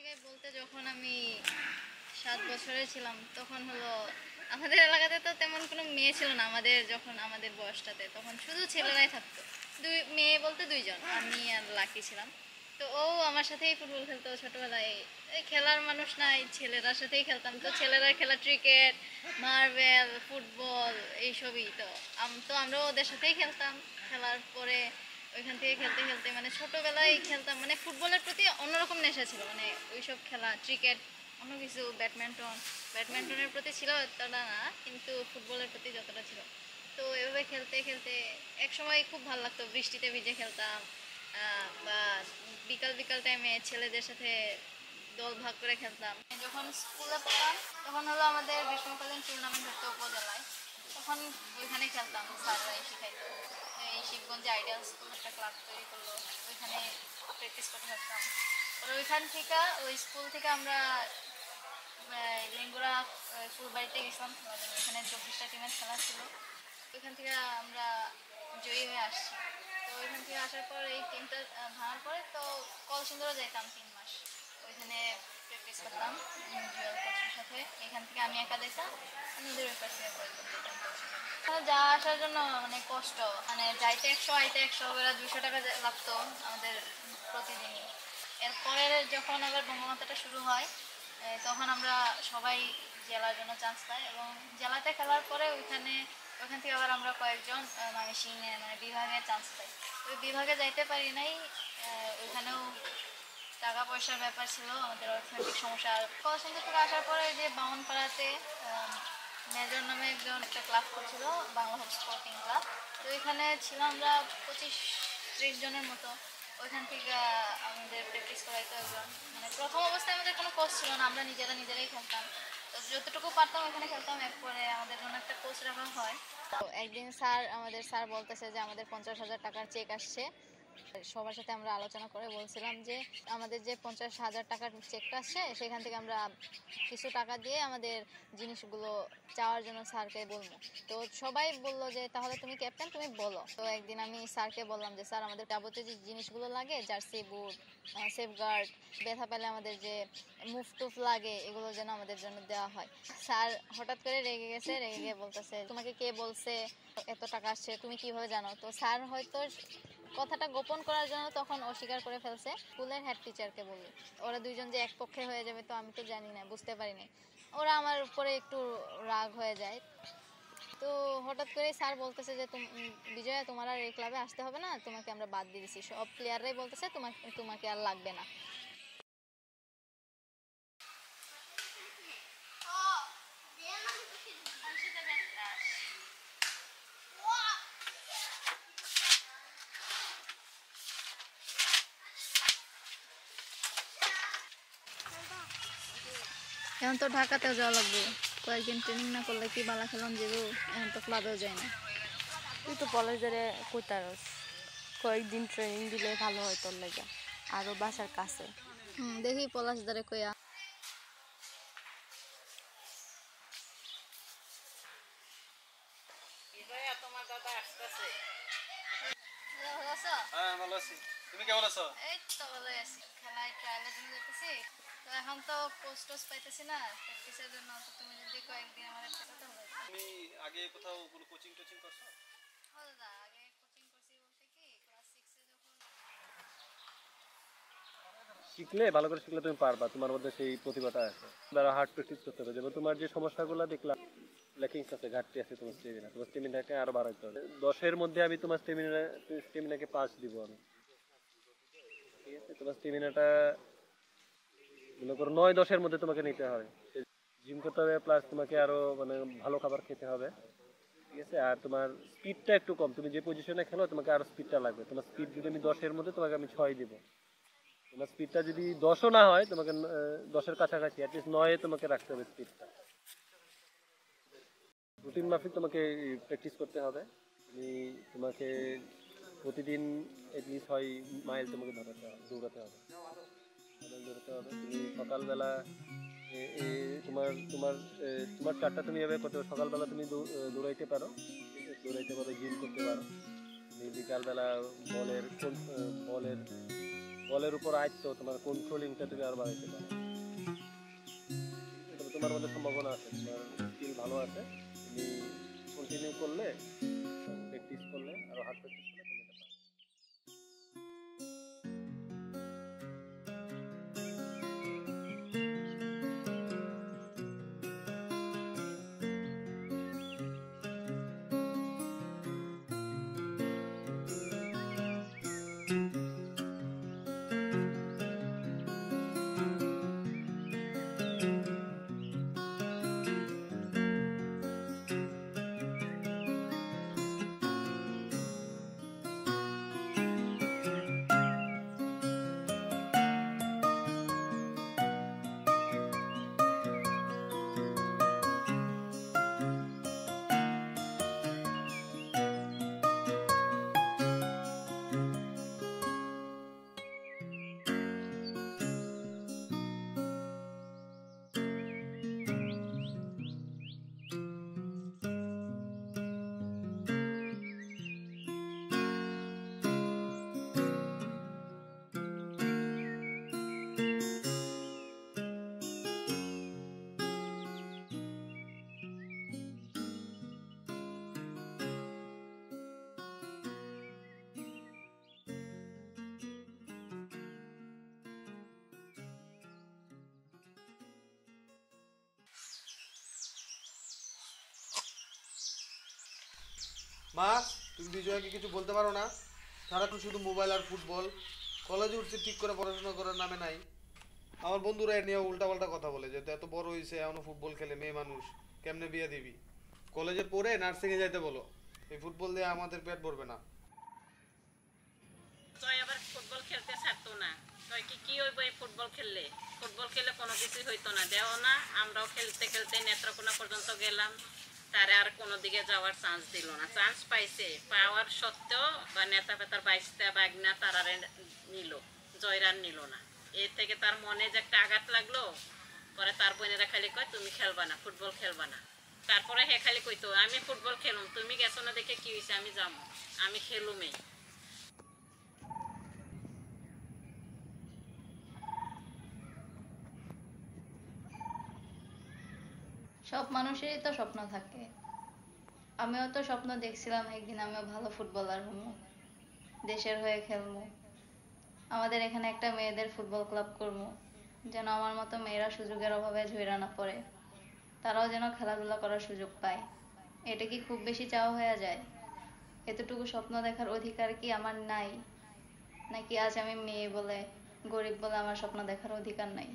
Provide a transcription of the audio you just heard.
জায়গায় বলতে যখন আমি 7 বছরের ছিলাম তখন হলো আমাদের এলাকাতে তো তেমন কোনো মেয়ে ছিল না। যখন আমাদের বয়সটাতে তখন শুধু ছেলেরাই থাকতো। মেয়ে বলতে 2 জন, আমি আর লাকি ছিলাম। তো ও আমার সাথেই ফুটবল খেলতো ছোটবেলায়। এই খেলার মানুষ নাই, ছেলেরার সাথেই খেলতাম। তো ছেলেরা খেলা ক্রিকেট, মার্বেল, ফুটবল এইসবই। তো আমরাও ওদের সাথেই খেলতাম। খেলার পরে ওইখান থেকে খেলতে খেলতে মানে ছোটবেলায় খেলতাম, মানে ফুটবলের প্রতি অন্যরকম নেশা ছিল। মানে ওইসব খেলা, ক্রিকেট, অন্য কিছু, ব্যাডমিন্টনের প্রতি ছিল এতটা না, কিন্তু ফুটবলের প্রতি যতটা ছিল। তো এভাবে খেলতে খেলতে এক সময় খুব ভালো লাগতো, বৃষ্টিতে ভিজে খেলতাম। বা বিকাল বিকাল টাইমে ছেলেদের সাথে দল ভাগ করে খেলতাম। যখন স্কুলে পড়তাম তখন হলো আমাদের গ্রীষ্মকালীন টুর্নামেন্ট হতো উপজেলায়। তখন ওইখানে খেলতাম, স্যাররাই শিখাইতো। এই শিবগঞ্জে আইডিয়াল স্কুল একটা ক্লাব তৈরি করলো, ওইখানে প্র্যাকটিস করতে থাকতাম। পরে ওইখান থেকে, ওই স্কুল থেকে আমরা লেঙ্গুরা ফুলবাড়িতে গেছিলাম খেলার জন্য। ওইখানে 24টা টিমের খেলা ছিল। ওইখান থেকে আমরা জয়ী হয়ে আসছি। তো ওইখান থেকে আসার পর এই টিমটা ভাঙার পরে তো কলসিন্দুরে যাইতাম 3 মাস। ওইখানে প্র্যাকটিস করতাম জুয়েল কোচের সাথে। এখান থেকে আমি একা যাইতাম, নিজের ওই পাশে যা আসার জন্য অনেক কষ্ট, মানে যাইতে 100 আইতে 100 করে 200 টাকা লাগতো আমাদের প্রতিদিনই। এরপরে যখন আবার বঙ্গমাতাটা শুরু হয় তখন আমরা সবাই জেলার জন্য চান্স পাই, এবং জেলাতে খেলার পরে ওইখান থেকে আবার আমরা কয়েকজন ময়মনসিংহে মানে বিভাগে চান্স পাই। ওই বিভাগে যাইতে পারি নাই, ওইখানেও টাকা পয়সার ব্যাপার ছিল, আমাদের অর্থনৈতিক সমস্যা। কলসিন্দুর থেকে আসার পরে যে বামনপাড়াতে মেজর নামে একটা ক্লাব করছিল, বাংলা হোপ স্পোর্টিং ক্লাব। তো এখানে ছিলাম আমরা 25-30 জনের মতো। ওইখান থেকে আমাদের প্র্যাকটিস করাইতো একজন। মানে প্রথম অবস্থায় আমাদের কোনো কোচ ছিল না, আমরা নিজেরাই খেলতাম। তো যতটুকু পারতাম ওখানে খেলতাম। এরপরে আমাদের জন্য একটা কোচ রাখা হয়। তো একদিন আমাদের স্যার বলতেছে যে আমাদের 50,000 টাকার চেক আসছে। সবার সাথে আমরা আলোচনা করে বলছিলাম যে আমাদের যে 50,000 টাকার চেকটা আসছে সেখান থেকে আমরা কিছু টাকা দিয়ে আমাদের জিনিসগুলো চাওয়ার জন্য স্যারকে বলবো। তো সবাই বললো যে তাহলে তুমি ক্যাপ্টেন, তুমি বলো। তো একদিন আমি স্যারকে বললাম যে স্যার আমাদের যাবতীয় যে জিনিসগুলো লাগে, জার্সি, বুট, সেফগার্ড, ব্যথা পেলে আমাদের যে মুভ টুফ লাগে, এগুলো যেন আমাদের জন্য দেওয়া হয়। স্যার হঠাৎ করে রেগে গেছে, রেগে গিয়ে বলতেছে তোমাকে কে বলছে এত টাকা আসছে, তুমি কিভাবে জানো? তো স্যার হয়তো কথাটা গোপন করার জন্য তখন অস্বীকার করে ফেলছে। স্কুলের হেড টিচারকে বলি, ওরা 2জন যে এক পক্ষে হয়ে যাবে তো আমি তো জানি না, বুঝতে পারিনি। ওরা আমার উপরে একটু রাগ হয়ে যায়। তো হঠাৎ করে স্যার বলতেছে যে বিজয়া, তোমার আর এই ক্লাবে আসতে হবে না, তোমাকে আমরা বাদ দিয়ে দিছি। সব প্লেয়াররাই বলতেছে তোমাকে আর লাগবে না। এখন তো ঢাকাতেও যাওয়া লাগবে, কয়েকদিন ট্রেনিং না করলে কি বালা খেলাম যাবো। এখন তো ক্লাবেও যায় না। তুই তো কলেজের কইতারস কয়েকদিন ট্রেনিং দিলে ভালো হয় তোর লাগে, আরো বাসার কাছে। দেখি পলাশ দারে কইয়া। তোমার দাদা আসতেছে। ভালো আছো? হ্যাঁ ভালো আছি, তুমি কেমন আছো? এই তো ভালো আছি। খেলায় ট্রায়ালের জন্য যেতেছি। তো এখন তো কোচ টোচ পাইতেছি না প্র্যাকটিসের জন্য। তো তুমি যদি কয়েকদিন আমার একটা কথা বলো। তুমি আগে কোথাও কোনো কোচিং টোচিং করছো? হ্যাঁ দাদা, আগে কোচিং করছি বলতে কি ক্লাস 6-এ যখন শিখলে, ভালো করে শিখলে তুমি পারবা, তোমার মধ্যে সেই প্রতিভাটা আছে। ধরো হার্ড প্র্যাকটিস করতে হবে, যেমন তোমার যে সমস্যাগুলো দেখলাম, ল্যাকিংস আছে, ঘাটতি আছে তোমার স্টেমিনাকে আরো বাড়াইতে হবে। 10-এর মধ্যে আমি তোমার স্টেমিনাকে 5 দিব আমি, ঠিক আছে? তোমার স্টেমিনাটা মনে করো 9-10-এর মধ্যে তোমাকে নিতে হবে। জিম করতে হবে, প্লাস তোমাকে আরো মানে ভালো খাবার খেতে হবে, ঠিক আছে? আর তোমার স্পিডটা একটু কম, তুমি যে পজিশনে খেলো তোমাকে আরো স্পিডটা লাগবে। তোমার স্পিড যদি আমি 10-এর মধ্যে, তোমাকে আমি 6 দিব। তোমার স্পিডটা যদি 10ও না হয়, তোমাকে 10-এর কাছাকাছি অ্যাটলিস্ট 9-এ তোমাকে রাখতে হবে স্পিডটা। রুটিন মাফিক তোমাকে প্র্যাকটিস করতে হবে। তোমাকে প্রতিদিন এটলিস্ট 6 মাইল তোমাকে দৌড়াতে হবে। তুমি সকালবেলা তোমার তোমার তোমার চারটা তুমি এভাবে করতে পারো। সকালবেলা তুমি দৌড়াইতে পারো, দৌড়াইতে পারো, জিম করতে পারো। বিকালবেলা বলের বলের উপর আয়ত্ত, তোমার কন্ট্রোলিংটা তুমি আরো বাড়াইতে পারো। তবে তোমার মধ্যে সম্ভাবনা আছে, তোমার স্কিল ভালো আছে, তুমি কন্টিনিউ করলে, প্র্যাকটিস করলে, আরো হার্ড প্র্যাকটিস করলে তুমি এটা পারবে। মা, তুমি বিজয়কে কিছু বলতে পারো না? সারাক্ষণ শুধু মোবাইল আর ফুটবল। কলেজে উঠছে, ঠিক করে পড়াশোনা করার নামে নাই। আমার বন্ধুরা এর নিয়ে উল্টাপাল্টা কথা বলে যে এত বড় হয়েছে এখনো ফুটবল খেলে, মেয়ে মানুষ, কেমনে বিয়ে দিবি? কলেজে পড়ে নার্সিংয়ে যাইতে বলো। এই ফুটবল দিয়ে আমাদের পেট ভরবে না। জয় আবার ফুটবল খেলতে ছাড়তো না। জয় কি হইব এই ফুটবল খেললে? ফুটবল খেলে কোনো কিছুই হইতো না, দেও না। আমরাও খেলতে খেলতে নেত্রকোনা পর্যন্ত গেলাম, তারে আর কোনো দিকে যাওয়ার চান্স দিল না। চান্স পাইছে, পাওয়ার সত্ত্বেও বা নেতা ফেতার বাইশটা বাগনা তারারে নিল, জয়রান নিল না। এর থেকে তার মনে যে একটা আঘাত লাগলো। পরে তার বোনেরা খালি কয় তুমি খেলবা না, ফুটবল খেলবা না। তারপরে হে খালি কইতো আমি ফুটবল খেলুম, তুমি গেছো না দেখে কি হয়েছে, আমি যাবো, আমি খেলুমই। সব মানুষেরই তো স্বপ্ন থাকে। আমিও তো স্বপ্ন দেখছিলাম একদিন আমিও ভালো ফুটবলার হবো, দেশের হয়ে খেলবো, আমাদের এখানে একটা মেয়েদের ফুটবল ক্লাব করবো, যেন আমার মতো মেয়েরা সুযোগের অভাবে ঝইরা না পড়ে, তারাও যেন খেলাধুলা করার সুযোগ পায়। এটা কি খুব বেশি চাওয়া হয়ে যায়? এতটুকু স্বপ্ন দেখার অধিকার কি আমার নাই? নাকি আজ আমি মেয়ে বলে, গরিব বলে আমার স্বপ্ন দেখার অধিকার নাই?